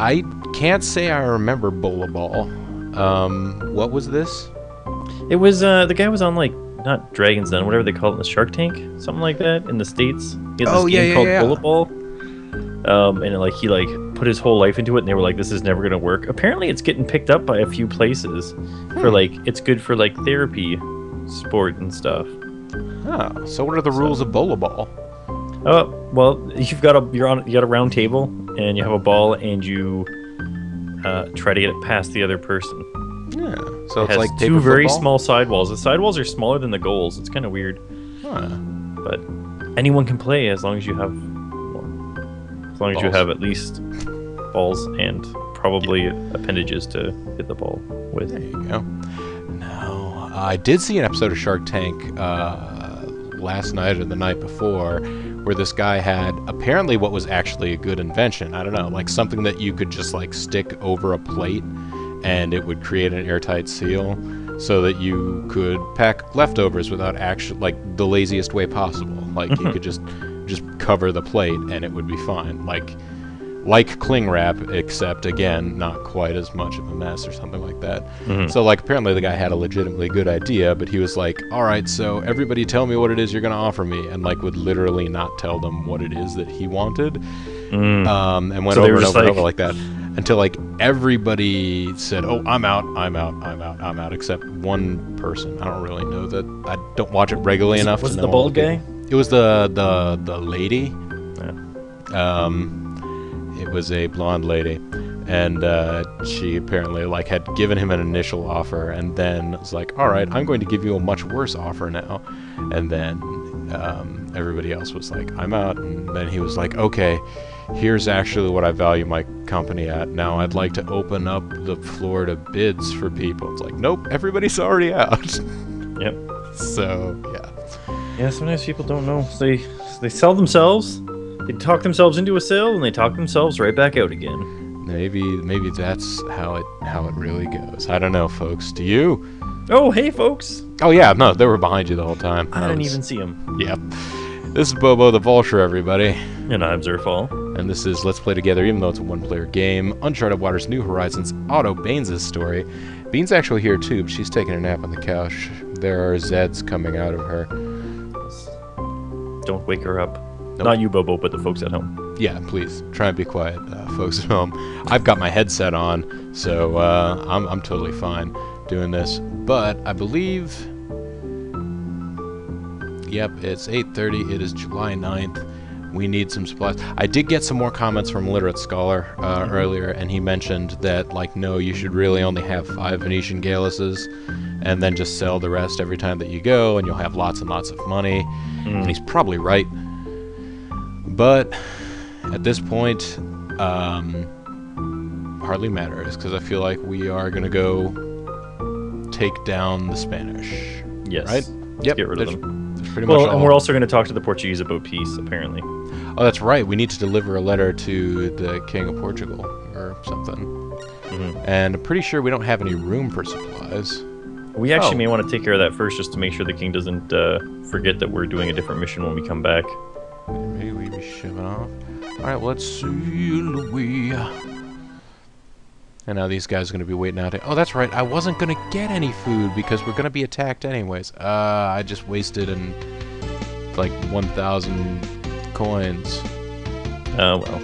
I can't say I remember Bola Ball. What was this? It was the guy was on like not Dragon's Den, whatever they call it in the Shark Tank, something like that in the States. He had this game called Bullet Ball. And like he like put his whole life into it, and they were like, "This is never gonna work." Apparently, it's getting picked up by a few places for like it's good for like therapy, sport and stuff. Oh, so what are the rules of Bola Ball? Well, you got a round table, and you have a ball, and you try to get it past the other person. Yeah, so it's has like two very football? small sidewalls. The sidewalls are smaller than the goals. It's kind of weird, but anyone can play as long as you have. As long as you have at least balls and probably appendages to hit the ball with. There you go. No, I did see an episode of Shark Tank last night or the night before where this guy had apparently what was actually a good invention. I don't know, like something that you could just like stick over a plate and it would create an airtight seal so that you could pack leftovers without actually, like the laziest way possible. Like you could just cover the plate and it would be fine. Like cling wrap, except again, not quite as much of a mess or something like that. So like apparently the guy had a legitimately good idea, but he was like, all right, so everybody tell me what it is you're going to offer me, and like would literally not tell them what it is that he wanted. And went over and over and over like that until like everybody said, oh, I'm out, except one person. I don't really know that. I don't watch it regularly enough to know. Was it the bald guy? It was the lady. Yeah. It was a blonde lady, and she apparently like had given him an initial offer, and then was like, "All right, I'm going to give you a much worse offer now," and then everybody else was like, "I'm out," and then he was like, "Okay, here's actually what I value my company at. Now I'd like to open up the floor to bids for people." It's like, nope, everybody's already out. Yep. So yeah. Yeah, sometimes people don't know. They sell themselves, they talk themselves into a sale, and they talk themselves right back out again. Maybe that's how it really goes. I don't know, folks. Do you? Oh, hey, folks. Oh yeah, no, they were behind you the whole time. I didn't even see them. Yep. This is BoboTheVulture, everybody. And I'm Zerfall. And this is Let's Play Together, even though it's a one-player game. Uncharted Waters, New Horizons, Otto, Baines' story. Bean's actually here too, but she's taking a nap on the couch. There are Zeds coming out of her. Don't wake her up. Nope. Not you, Bobo, but the folks at home. Yeah, please try and be quiet, folks at home. I've got my headset on, so I'm totally fine doing this. But I believe, yep, it's 8:30. It is July 9th. We need some supplies. I did get some more comments from Literate Scholar earlier, and he mentioned that, like, no, you should really only have 5 Venetian Galuses, and then just sell the rest every time that you go, and you'll have lots and lots of money. And he's probably right. But at this point, hardly matters, because I feel like we are going to go take down the Spanish. Yes. Right? Yep. Get rid of them. Pretty much and we're also going to talk to the Portuguese about peace, apparently. Oh, that's right. We need to deliver a letter to the King of Portugal or something. And I'm pretty sure we don't have any room for supplies. We actually may want to take care of that first, just to make sure the king doesn't forget that we're doing a different mission when we come back. Maybe we be shoving off. Alright, well, let's sail away. And now these guys are going to be waiting out here. Oh, that's right. I wasn't going to get any food because we're going to be attacked anyways. I just wasted like 1,000 coins. Well.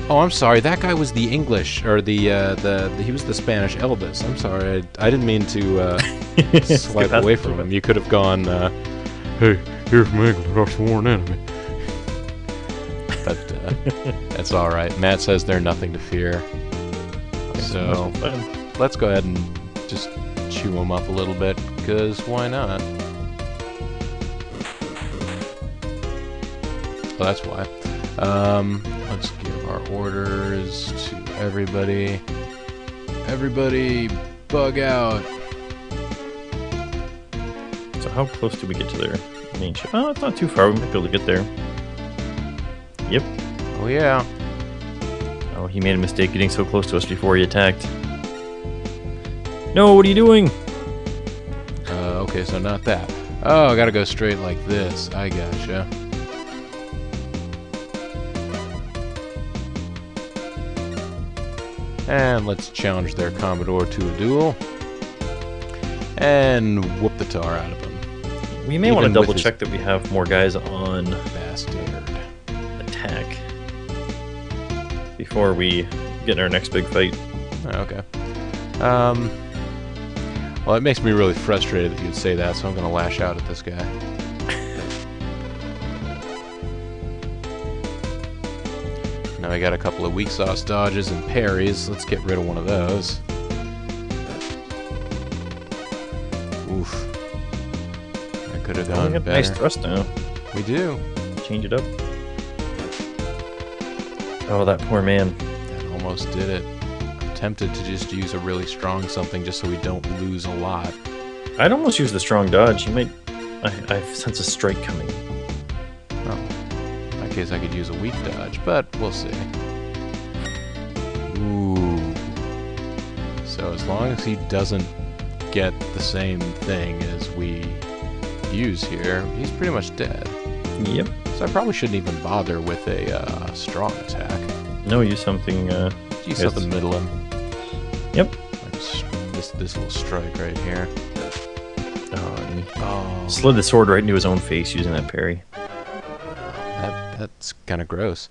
Oh, I'm sorry. That guy was the English, or he was the Spanish Elvis. I'm sorry. I didn't mean to swipe away from him. You could have gone, hey, here from England, our sworn enemy. But that's all right. Matt says they're nothing to fear. So let's go ahead and just chew them up a little bit, because why not? Well, that's why. Let's give our orders to everybody. Everybody, bug out. So how close do we get to their main ship? Oh, it's not too far. We might be able to get there. Yep. Oh, yeah. Oh, he made a mistake getting so close to us before he attacked. No, what are you doing? Okay, so not that. Oh, I gotta go straight like this. I gotcha. And let's challenge their Commodore to a duel. And whoop the tar out of him. We may want to double check that we have more guys on bastard attack before we get in our next big fight. Okay. Well, it makes me really frustrated that you'd say that, so I'm going to lash out at this guy. Now we got a couple of weak sauce dodges and parries. Let's get rid of one of those. Oof. That could have gone better. Nice thrust now. We do. Change it up. Oh, that poor man. That almost did it. I'm tempted to just use a really strong something just so we don't lose a lot. I'd almost use the strong dodge. You might... I sense a strike coming. Oh. In that case, I could use a weak dodge, but we'll see. Ooh. So as long as he doesn't get the same thing as we use here, he's pretty much dead. Yep. So I probably shouldn't even bother with a strong attack. No, use something... use something middle him. Yep. Like this little strike right here. Oh. Slid the sword right into his own face using that parry. That's kind of gross.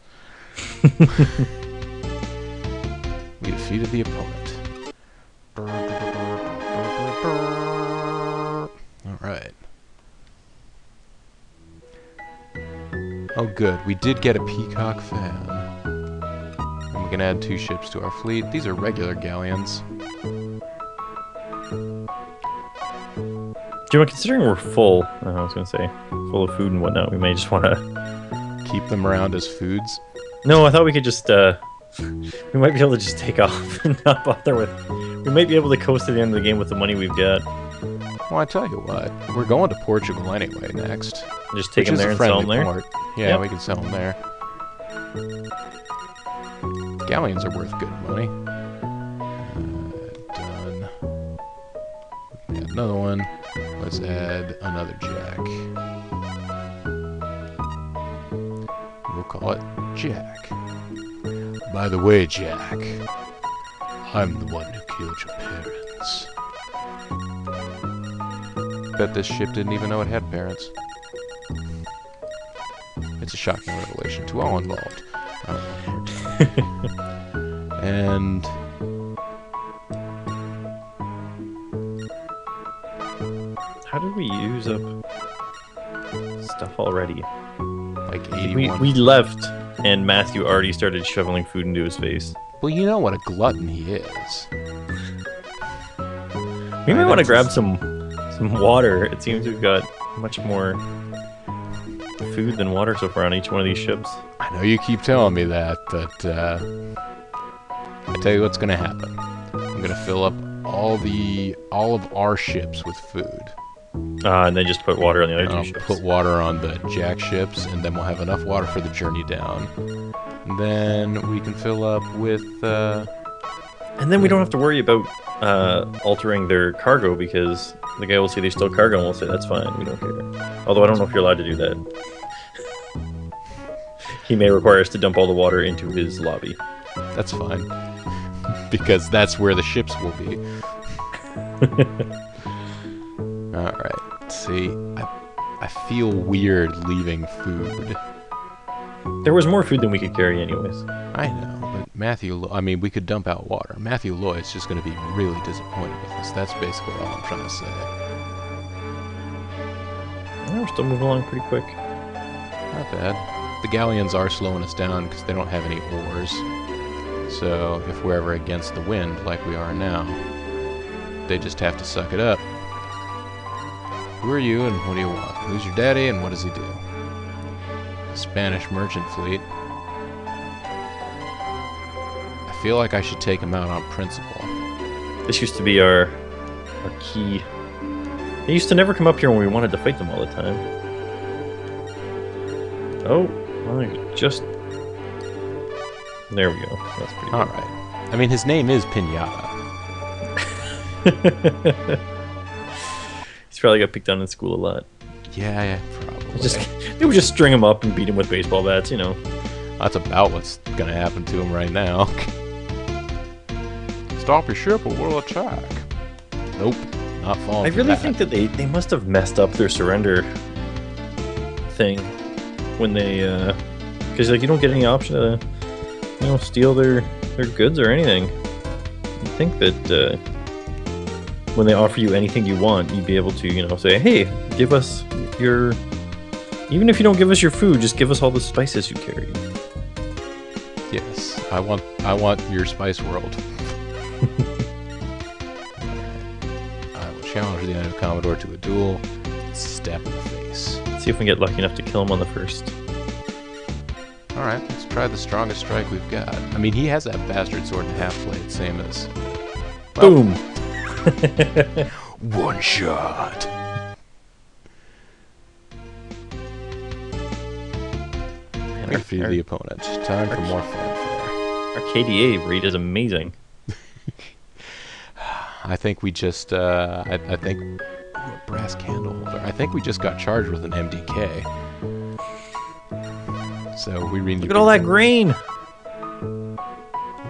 We defeated the opponent. Alright. Oh good, we did get a peacock fan. And we can add 2 ships to our fleet. These are regular galleons. Do you know, considering we're full, I was going to say, full of food and whatnot, we may just want to... keep them around as foods? No, I thought we could just, we might be able to just take off and not bother with... We might be able to coast to the end of the game with the money we've got. Well, I tell you what, we're going to Portugal anyway next. Just take them there and sell them there? Port. Yeah, yep. We can sell them there. Galleons are worth good money. Done. Add another one. Let's add another jack. We'll call it Jack. By the way, Jack, I'm the one who killed your parents. Bet this ship didn't even know it had parents. It's a shocking revelation to all involved. And... how did we use up stuff already? Like 81. We left, and Matthew already started shoveling food into his face. Well, you know what a glutton he is. We might want to grab some water. It seems we've got much more food than water so far on each one of these ships. I know you keep telling me that, but I tell you what's going to happen. I'm going to fill up all of our ships with food. And then just put water on the other 2 ships. Put water on the Jack ships, and then we'll have enough water for the journey down. And then we can fill up with... and then we don't have to worry about altering their cargo, because the guy will say there's still cargo, and we'll say that's fine, we don't care. Although I don't know if you're allowed to do that. He may require us to dump all the water into his lobby. That's fine. Because that's where the ships will be. Alright, see, I feel weird leaving food. There was more food than we could carry anyways. I know, but we could dump out water. Matthew Lloyd's just going to be really disappointed with us. That's basically all I'm trying to say. Yeah, we're still moving along pretty quick. Not bad. The galleons are slowing us down because they don't have any oars. So if we're ever against the wind, like we are now, they just have to suck it up. Who are you and what do you want? Who's your daddy and what does he do? Spanish merchant fleet. I feel like I should take him out on principle. This used to be our key. They used to never come up here when we wanted to fight them all the time. Oh, well, just... there we go. That's pretty good. Alright. I mean, his name is Pinata. He's probably got picked on in school a lot. Yeah, probably. They would just string him up and beat him with baseball bats, you know. That's about what's going to happen to him right now. stop your ship or we'll attack. Nope, not falling. I really think that they must have messed up their surrender thing when they, because like you don't get any option to, steal their goods or anything. I think that when they offer you anything you want, you'd be able to, say, hey, give us your, even if you don't give us your food, just give us all the spices you carry. Yes, I want your spice world. I will challenge the Knight of Commodore to a duel. Step in the face. Let's see if we get lucky enough to kill him on the first. Alright, let's try the strongest strike we've got. I mean, he has that bastard sword and half blade, same as... Well, boom! One shot! Defeat the opponent. Time for more fanfare. Our KDA rate is amazing. I think we just, I think... brass candle holder. I think we just got charged with an MDK. So we really look at all that grain.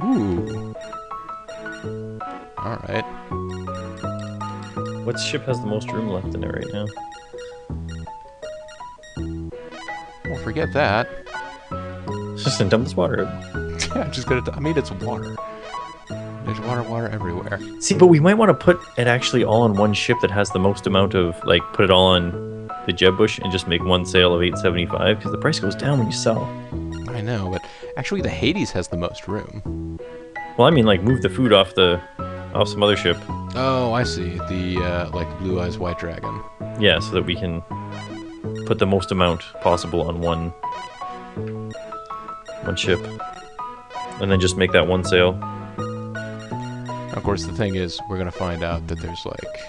Ooh. All right. What ship has the most room left in it right now? Well, forget that. Just dump this water. Yeah, I'm just gonna. I mean, it's water. There's water everywhere. See, but we might want to put it actually all on one ship that has the most amount of, like, put it all on the Jeb Bush and just make one sale of 875 because the price goes down when you sell. I know, but actually the Hades has the most room. Well, I mean, like, move the food off some other ship. Oh, I see. The like Blue Eyes White Dragon. Yeah, so that we can put the most amount possible on one ship, and then just make that one sale. Of course, the thing is, we're gonna find out that there's like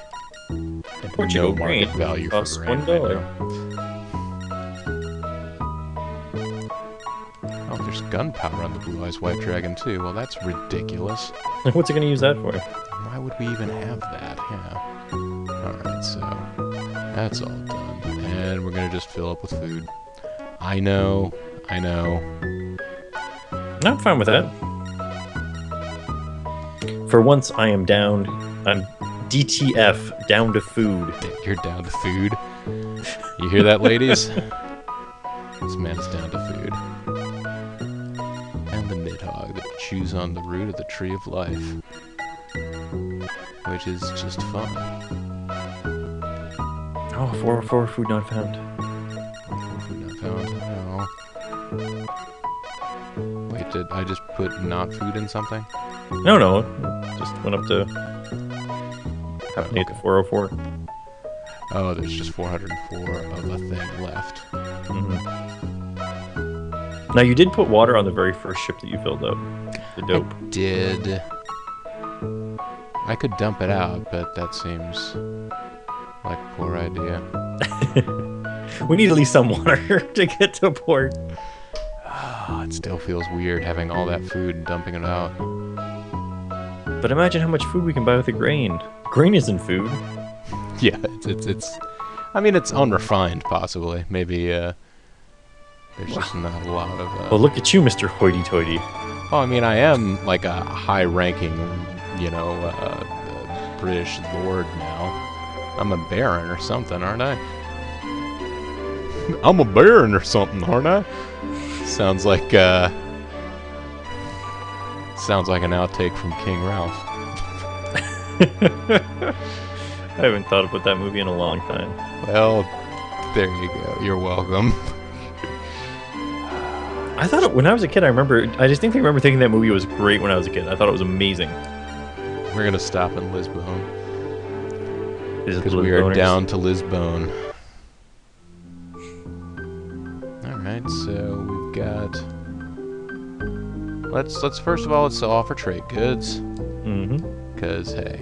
Portugal no market grain value for costs grain. $1. Oh, there's gunpowder on the Blue Eyes White Dragon too. Well, that's ridiculous. What's it gonna use that for? Why would we even have that? Yeah. Alright, so that's all done. And we're gonna just fill up with food. I know. No, I'm fine with that. For once, I am down. I'm DTF, down to food. You're down to food. You hear that, ladies? This man's down to food. And the Nidhogg that chews on the root of the tree of life. Which is just fun. Oh, 404 food not found. Food not found. No. Wait, did I just put not food in something? No. Just went up to... Happened to 404. Oh, there's just 404 of a thing left. Mm-hmm. Now, you did put water on the very first ship that you filled up. The dope. I did. I could dump it out, but that seems like a poor idea. We need at least some water to get to port. It still feels weird having all that food and dumping it out. But imagine how much food we can buy with the grain. Grain isn't food. Yeah, it's I mean, it's unrefined, possibly. Maybe, there's just not a lot of... Well, look at you, Mr. Hoity-toity. Oh, I mean, I am, like, a high-ranking, British lord now. I'm a baron or something, aren't I? I'm a baron or something, aren't I? Sounds like an outtake from King Ralph. I haven't thought about that movie in a long time. Well, there you go. You're welcome. I thought when I was a kid, I distinctly remember thinking that movie was great when I was a kid. I thought it was amazing. We're going to stop in Lisbon. Because we are down to Lisbon. Alright, so we've got... Let's first of all, let's sell off our trade goods. Mm-hmm. Because, hey.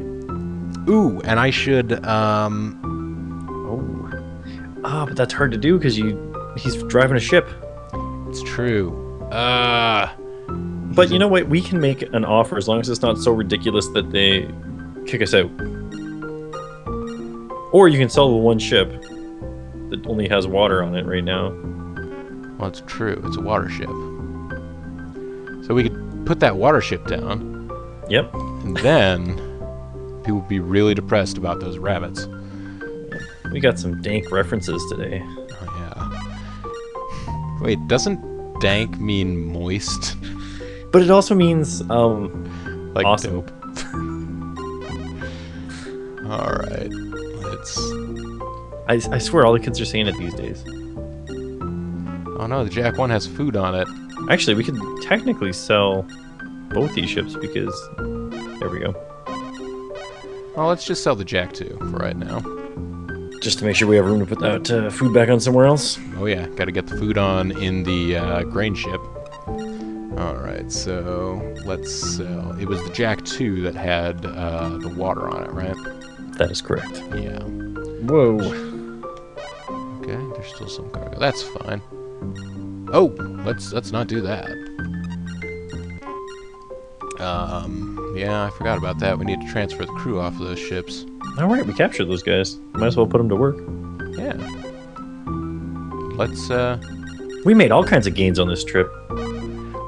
Ooh, and I should, but that's hard to do because he's driving a ship. It's true. But you know what? We can make an offer as long as it's not so ridiculous that they kick us out. Or you can sell the one ship that only has water on it right now. Well, it's true. It's a water ship. So we could put that water ship down, Yep. And then people would be really depressed about those rabbits. We got some dank references today. Oh, yeah. Wait, doesn't dank mean moist? But it also means, like awesome. dope. Alright, let's... I swear all the kids are saying it these days. Oh no, the Jack 1 has food on it. Actually, we could technically sell both these ships because... There we go. Well, let's just sell the Jack 2 for right now. Just to make sure we have room to put that food back on somewhere else. Oh yeah, gotta get the food on in the grain ship. Alright, so let's sell... It was the Jack 2 that had the water on it, right? That is correct. Yeah. Whoa. Okay, there's still some cargo. That's fine. Oh, let's not do that. Yeah, I forgot about that. We need to transfer the crew off of those ships. All right, we captured those guys. Might as well put them to work. Yeah. Let's, We made all kinds of gains on this trip.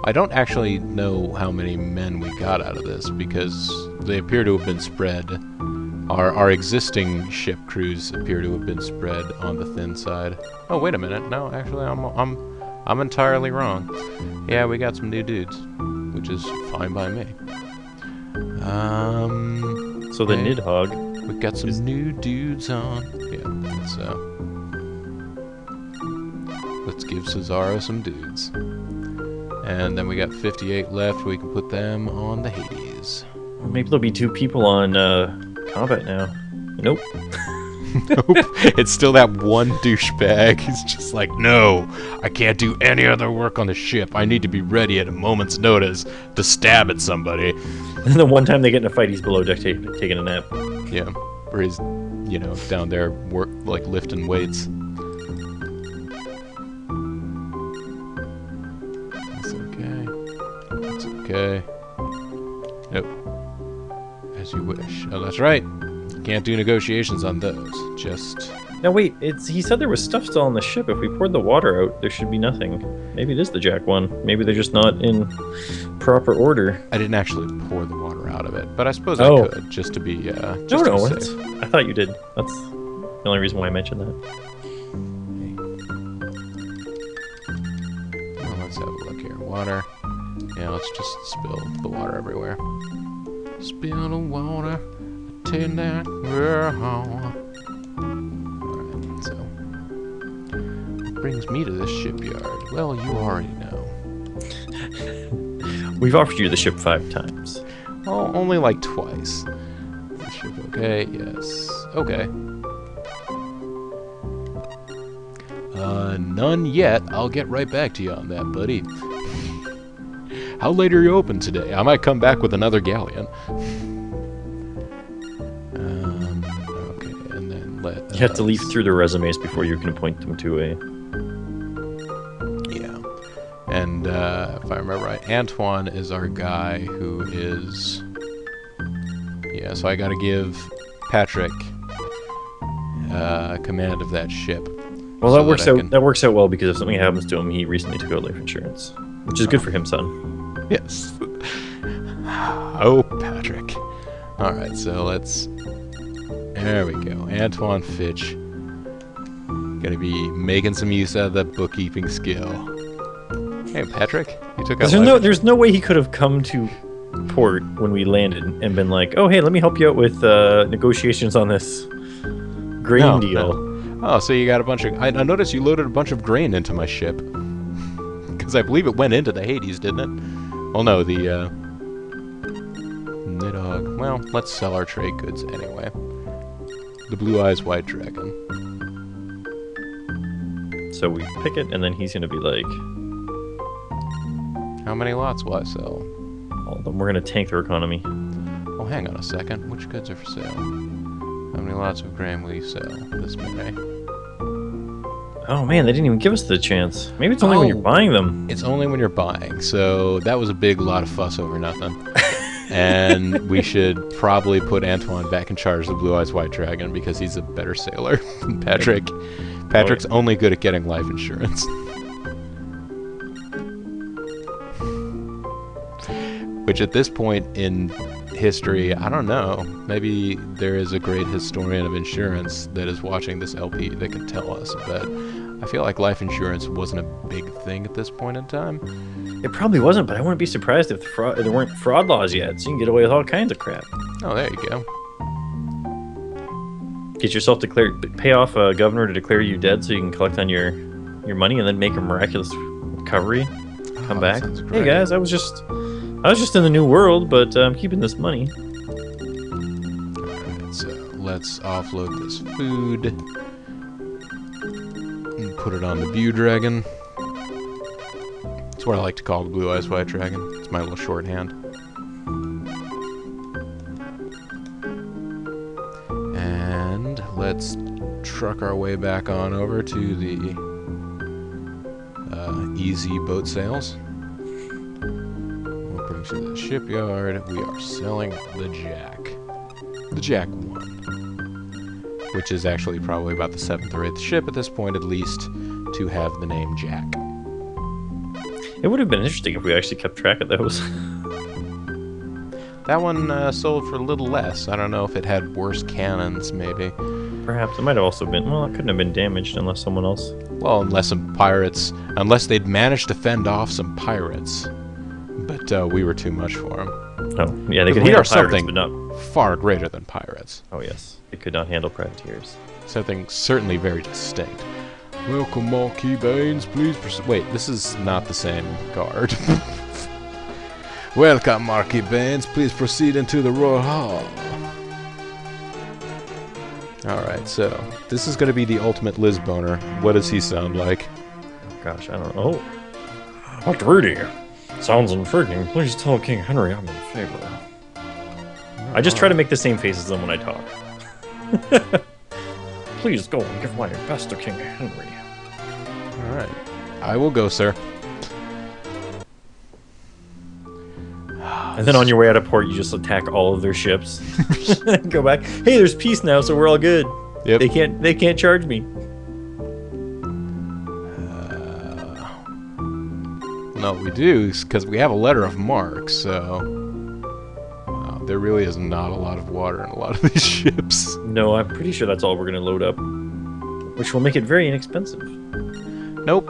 I don't actually know how many men we got out of this, because they appear to have been spread. Our existing ship crews appear to have been spread on the thin side. Oh, wait a minute. No, actually, I'm entirely wrong. Yeah, we got some new dudes, which is fine by me. So the okay. Nidhogg. We got some new dudes on. Yeah, let's give Cesaro some dudes. And then we got 58 left. We can put them on the Hades. Maybe there'll be 2 people on combat now. Nope. Nope. It's still that one douchebag. He's just like, no, I can't do any other work on the ship. I need to be ready at a moment's notice to stab at somebody. And the one time they get in a fight, he's below deck taking a nap. Yeah, where he's, you know, down there like lifting weights. That's okay. That's okay. Nope. As you wish. Oh, that's right. Can't do negotiations on those. Just... Now wait, he said there was stuff still on the ship. If we poured the water out, there should be nothing. Maybe it is the Jack 1. Maybe they're just not in proper order. I didn't actually pour the water out of it, but I suppose I could, just to be, just no, to no, be safe. I thought you did. That's the only reason why I mentioned that. Well, let's have a look here. Water. Yeah, let's just spill the water everywhere. Spill the water. Turn that we're home. Alright, so... What brings me to this shipyard? Well, you already know. We've offered you the ship 5 times. Oh, only like twice. The ship okay? Yes. Okay. None yet. I'll get right back to you on that, buddy. How late are you open today? I might come back with another galleon. Okay, and then let... You have to leaf through their resumes before you can appoint them to a... Yeah. And, if I remember right, Antoine is our guy who is... Yeah, so I gotta give Patrick command of that ship. Well, that works out well, because if something happens to him, he recently took out life insurance. Which is good for him, son. Yes. Oh, Patrick. Alright, so let's... There we go. Antoine Fitch. Gonna be making some use out of that bookkeeping skill. Hey, Patrick. You took out There's no way he could have come to port when we landed and been like, oh, hey, let me help you out with negotiations on this grain deal. No. Oh, so you got a bunch of... I noticed you loaded a bunch of grain into my ship. Because I believe it went into the Hades, didn't it? Well, no, the, Nidhogg. Well, let's sell our trade goods anyway. The Blue Eyes White Dragon. So we pick it, and then he's gonna be like... How many lots will I sell? All of them. We're gonna tank their economy. Oh, hang on a second. Which goods are for sale? How many lots of grain will you sell this May? Oh man, they didn't even give us the chance. Maybe it's only when you're buying them. It's only when you're buying, so that was a big lot of fuss over nothing. And we should probably put Antoine back in charge of the Blue Eyes White Dragon, because he's a better sailor than Patrick. Patrick's only good at getting life insurance. Which at this point in history, I don't know. Maybe there is a great historian of insurance that is watching this LP that can tell us. But I feel like life insurance wasn't a big thing at this point in time. It probably wasn't, but I wouldn't be surprised if there weren't fraud laws yet, so you can get away with all kinds of crap. Oh, there you go. Get yourself declared, pay off a governor to declare you dead so you can collect on your money and then make a miraculous recovery. Come back. Hey guys, I was just in the new world, but I'm keeping this money. Alright, so let's offload this food and put it on the Bew Dragon. That's what I like to call the Blue Eyes White Dragon. It's my little shorthand. And let's truck our way back on over to the easy boat sales. We'll bring to the shipyard. We are selling the Jack. The Jack 1. Which is actually probably about the 7th or 8th ship at this point, at least, to have the name Jack. It would have been interesting if we actually kept track of those. That one sold for a little less. I don't know if it had worse cannons, maybe. Perhaps it might have also been. Well, it couldn't have been damaged unless someone else. Well, unless they'd managed to fend off some pirates. But we were too much for them. Oh, yeah, they could handle we are pirates, something but not. far greater than pirates. Oh yes, they could not handle privateers. Something certainly very distinct. Welcome, Marquis Baines. Please proceed. Wait, this is not the same guard. Welcome, Marquis Baines. Please proceed into the Royal Hall. Alright, so this is going to be the ultimate Lisboner. What does he sound like? Oh, gosh, I don't know. What Rudy? Sounds intriguing. Please tell King Henry I'm in favor. I just try to make the same face as them when I talk. Please go and give my best to King Henry. Alright. I will go, sir. And then on your way out of port, you just attack all of their ships. Go back. Hey, there's peace now, so we're all good. Yep. They can't charge me. No, we do, because we have a letter of marque, so... Wow, there really is not a lot of water in a lot of these ships. No, I'm pretty sure that's all we're going to load up. Which will make it very inexpensive. Nope.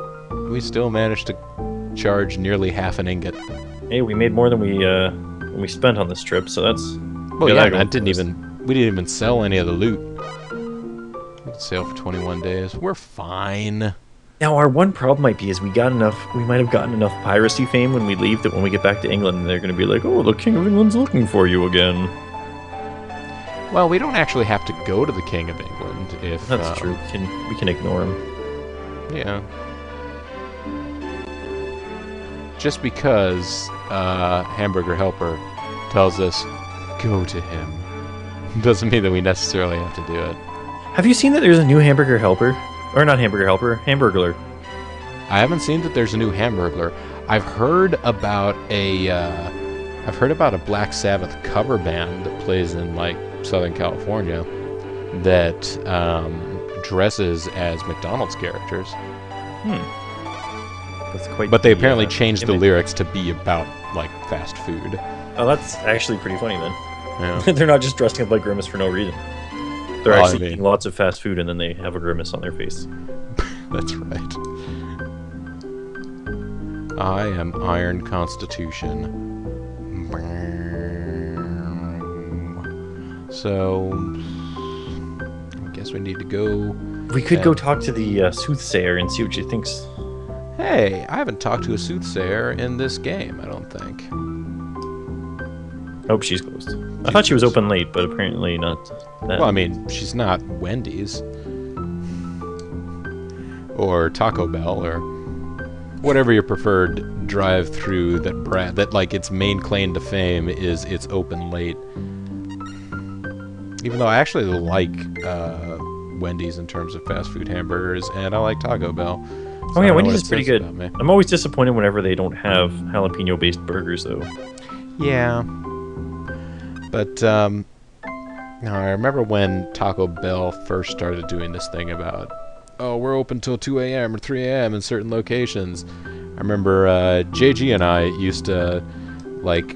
We still managed to charge nearly half an ingot. Hey, we made more than we spent on this trip, so that's... Well, yeah, we didn't even sell any of the loot. We could sail for 21 days. We're fine. Now, our one problem might be is we might have gotten enough piracy fame when we leave that when we get back to England, they're going to be like, oh, the King of England's looking for you again. Well, we don't actually have to go to the King of England if... That's true. We can ignore him. Yeah. Just because Hamburger Helper tells us, go to him, doesn't mean that we necessarily have to do it. Have you seen that there's a new Hamburger Helper? Or not Hamburger Helper, Hamburglar. I haven't seen that there's a new Hamburglar. I've heard about a Black Sabbath cover band that plays in, like, Southern California that dresses as McDonald's characters. That's quite. But they apparently changed the lyrics to be about, like, fast food. Oh, that's actually pretty funny then. Yeah. They're not just dressing up like Grimace for no reason. They're actually eating lots of fast food and then they have a grimace on their face. That's right. I am Iron Constitution. So, I guess we need to go... We could go talk to the soothsayer and see what she thinks. Hey, I haven't talked to a soothsayer in this game, I don't think. Oh, she's closed. I thought she was open late, but apparently not that. Well, I mean, she's not Wendy's. Or Taco Bell, or whatever your preferred drive-through that like its main claim to fame is it's open late. Even though I actually like Wendy's in terms of fast food hamburgers, and I like Taco Bell. So oh yeah, Wendy's is pretty good. I'm always disappointed whenever they don't have jalapeno-based burgers, though. Yeah. But, no, I remember when Taco Bell first started doing this thing about, oh, we're open till 2 a.m. or 3 a.m. in certain locations. I remember JG and I used to like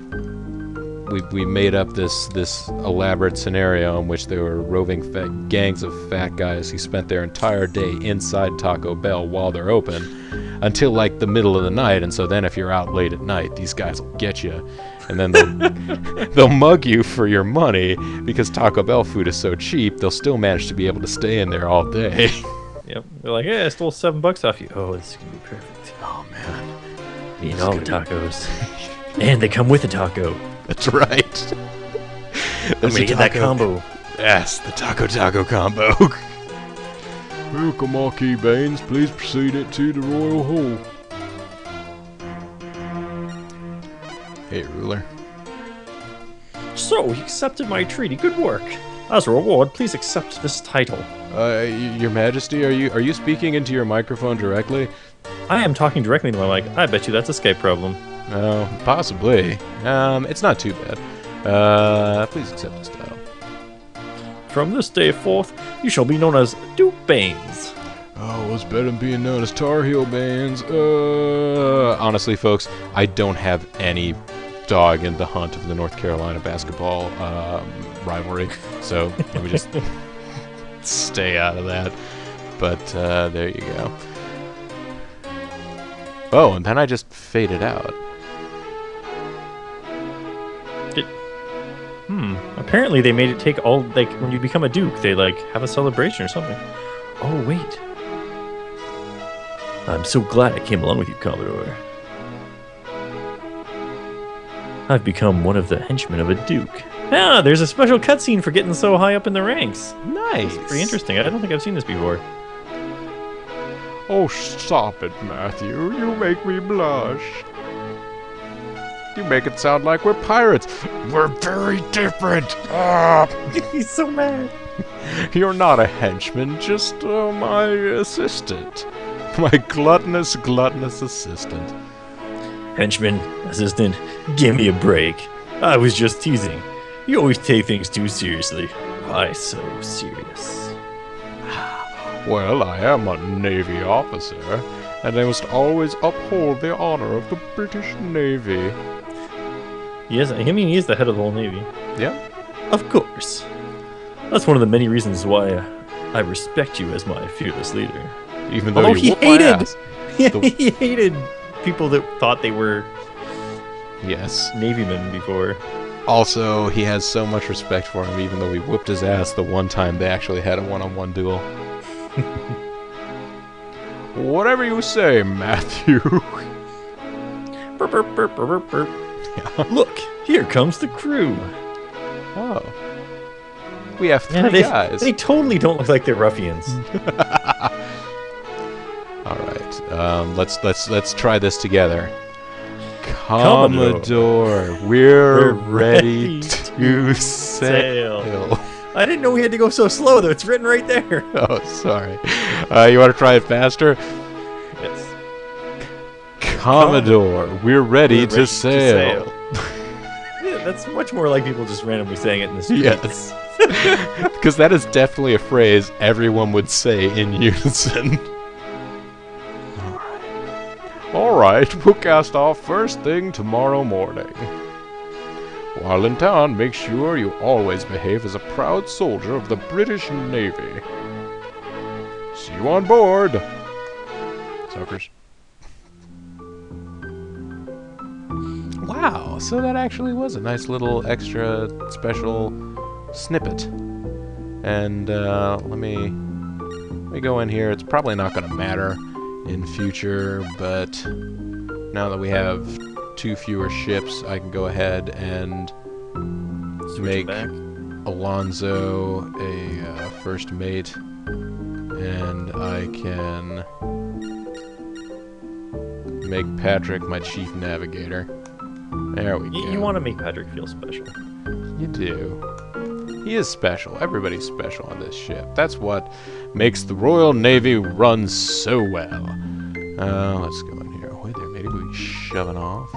we made up this elaborate scenario in which there were roving gangs of fat guys who spent their entire day inside Taco Bell while they're open until like the middle of the night, and so then if you're out late at night, these guys will get you, and then they'll mug you for your money because Taco Bell food is so cheap. They'll still manage to be able to stay in there all day. Yep. They're like, yeah, I stole $7 off you. Oh, this is gonna be perfect. Oh man, Eating all the tacos, and they come with a taco. That's right. I'm gonna get that combo. Yes, the taco combo. Welcome, Baines. Please proceed into the Royal Hall. Hey, ruler. So, he accepted my treaty. Good work. As a reward, please accept this title. Your Majesty, are you speaking into your microphone directly? I am talking directly into my mic. I bet you that's a Skype problem. Oh, possibly. It's not too bad. Please accept this title. From this day forth, you shall be known as Duke Baines. Oh, it's better than being known as Tar Heel Baines. Honestly, folks, I don't have any dog in the hunt of the North Carolina basketball rivalry, so let me just stay out of that. But there you go. Oh, and then I just faded out. Apparently they made it take all, like, when you become a duke, they, like, have a celebration or something. Oh, wait. I'm so glad I came along with you, Commodore. I've become one of the henchmen of a duke. Ah, there's a special cutscene for getting so high up in the ranks. Nice. It's pretty interesting. I don't think I've seen this before. Oh, stop it, Matthew. You make me blush. You make it sound like we're pirates. We're very different. He's so mad. You're not a henchman, just my assistant. My gluttonous assistant. Henchman, assistant, give me a break. I was just teasing. You always take things too seriously. Why so serious? Well, I am a Navy officer, and I must always uphold the honor of the British Navy. Yes, I mean, he is the head of the whole Navy. Yeah. Of course. That's one of the many reasons why I respect you as my fearless leader. Even though Although you whoop my ass. he hated people that thought they were Navy men before. Also, he has so much respect for him, even though he whooped his ass the one time they actually had a one-on-one duel. Whatever you say, Matthew. Burp, burp, burp, burp, burp. Yeah. Look, here comes the crew. Oh. We have three guys. They totally don't look like they're ruffians. All right. Let's try this together. Commodore, we're ready to sail. I didn't know we had to go so slow, though. It's written right there. Oh, sorry. You want to try it faster? Yes. Commodore, we're ready to sail. Yeah, that's much more like people just randomly saying it in the street. Yes. Because that is definitely a phrase everyone would say in unison. Alright, we'll cast off first thing tomorrow morning. While in town, make sure you always behave as a proud soldier of the British Navy. See you on board, suckers. Wow, so that actually was a nice little extra special snippet. And let me go in here. It's probably not going to matter in future, but now that we have 2 fewer ships, I can go ahead and make Alonzo a first mate, and I can make Patrick my chief navigator. There we go. You want to make Patrick feel special. You do. He is special. Everybody's special on this ship. That's what makes the Royal Navy run so well. Let's go in here. Wait there, maybe we can shove it off.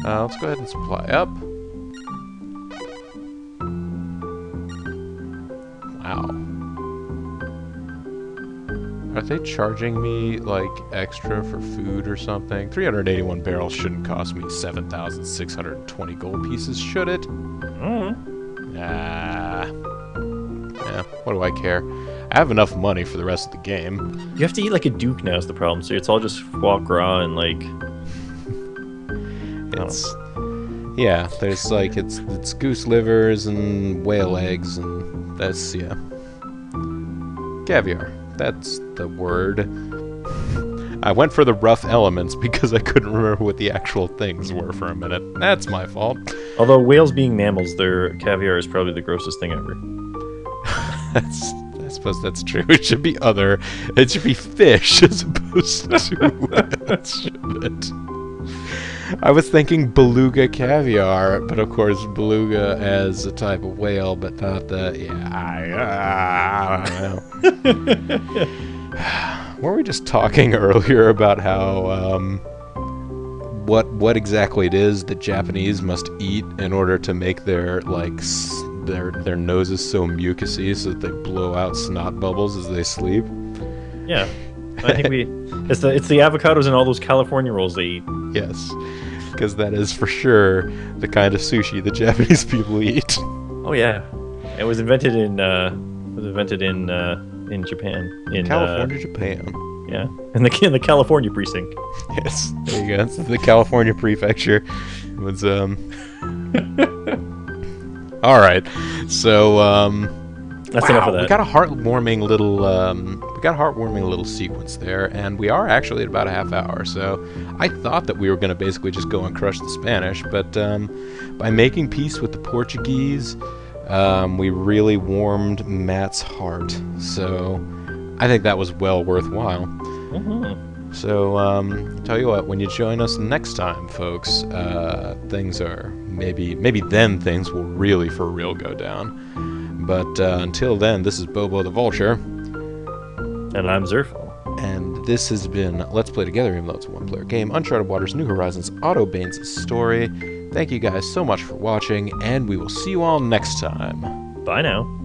Let's go ahead and supply up. Wow. Are they charging me, like, extra for food or something? 381 barrels shouldn't cost me 7,620 gold pieces, should it? Nah. Yeah, what do I care? I have enough money for the rest of the game. You have to eat like a duke now is the problem, so it's all just foie gras and like... It's... Yeah, there's like, it's goose livers and whale eggs and that's, yeah. Caviar. That's the word. I went for the rough elements because I couldn't remember what the actual things were for a minute. That's my fault. Although whales being mammals, their caviar is probably the grossest thing ever. I suppose that's true. It should be other. It should be fish as opposed to shouldn't. I was thinking beluga caviar, but of course beluga as a type of whale, but not the... Yeah, I don't know. Weren't we just talking earlier about how, what exactly it is that Japanese must eat in order to make their, like, their noses so mucousy so that they blow out snot bubbles as they sleep? Yeah. I think it's the avocados and all those California rolls they eat. Yes, because that is for sure the kind of sushi the Japanese people eat. Oh yeah, it was invented in Japan. In California, Japan. Yeah, in the California precinct. Yes, there you go. It's the California prefecture. It was All right, so that's enough of that. We got a heartwarming little sequence there, and we are actually at about a half hour. So I thought that we were going to basically just go and crush the Spanish, but by making peace with the Portuguese, we really warmed Matt's heart. So I think that was well worthwhile. Mm-hmm. So tell you what, when you join us next time, folks, things are maybe then things will really for real go down. But until then, this is BoboTheVulture. And I'm Zerfel. And this has been Let's Play Together, even though it's a one-player game, Uncharted Waters, New Horizons, Otto Baines' story. Thank you guys so much for watching, and we will see you all next time. Bye now.